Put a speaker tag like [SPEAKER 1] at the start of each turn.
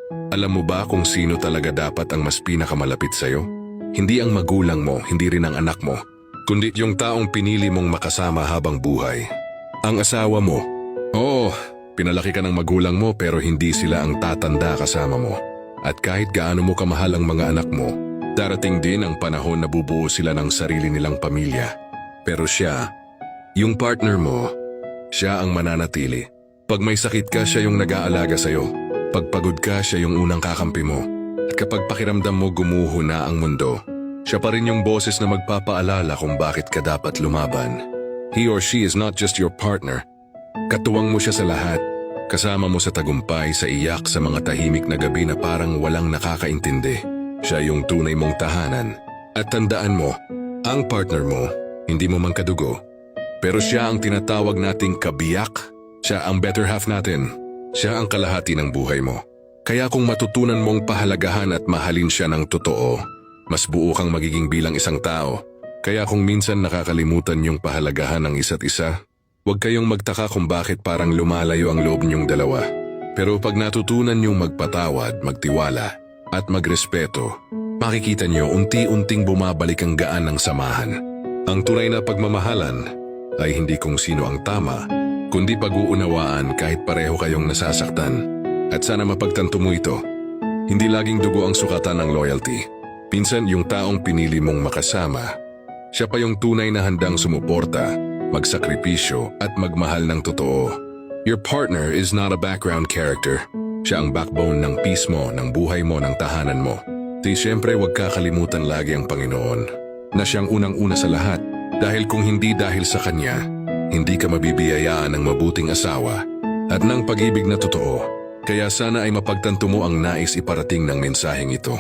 [SPEAKER 1] Alam mo ba kung sino talaga dapat ang mas pinakamalapit sa'yo? Hindi ang magulang mo, hindi rin ang anak mo, kundi yung taong pinili mong makasama habang buhay. Ang asawa mo. Oo, pinalaki ka ng magulang mo pero hindi sila ang tatanda kasama mo. At kahit gaano mo kamahal ang mga anak mo, darating din ang panahon na bubuo sila ng sarili nilang pamilya. Pero siya, yung partner mo, siya ang mananatili. Pag may sakit ka, siya yung nag-aalaga sa'yo. Pag pagod ka, siya yung unang kakampi mo. At kapag pakiramdam mo gumuho na ang mundo, siya pa rin yung boses na magpapaalala kung bakit ka dapat lumaban. He or she is not just your partner. Katuwang mo siya sa lahat. Kasama mo sa tagumpay, sa iyak, sa mga tahimik na gabi na parang walang nakakaintindi. Siya yung tunay mong tahanan. At tandaan mo, ang partner mo, hindi mo man kadugo. Pero siya ang tinatawag nating kabiyak. Siya ang better half natin. Siya ang kalahati ng buhay mo. Kaya kung matutunan mong pahalagahan at mahalin siya ng totoo, mas buo kang magiging bilang isang tao. Kaya kung minsan nakakalimutan yung pahalagahan ng isa't isa, huwag kayong magtaka kung bakit parang lumalayo ang loob niyong dalawa. Pero pag natutunan niyong magpatawad, magtiwala, at magrespeto, makikita niyo unti-unting bumabalik ang gaan ng samahan. Ang tunay na pagmamahalan ay hindi kung sino ang tama, kundi pag-uunawaan kahit pareho kayong nasasaktan. At sana mapagtanto mo ito. Hindi laging dugo ang sukatan ng loyalty. Pinsan yung taong pinili mong makasama, siya pa yung tunay na handang sumuporta, magsakripisyo at magmahal ng totoo. Your partner is not a background character. Siya ang backbone ng peace mo, ng buhay mo, ng tahanan mo. Di siyempre huwag kakalimutan lagi ang Panginoon, na siyang unang-una sa lahat. Dahil kung hindi dahil sa Kanya, hindi ka mabibiyayaan ng mabuting asawa at ng pag-ibig na totoo. Kaya sana ay mapagtanto mo ang nais iparating ng mensaheng ito.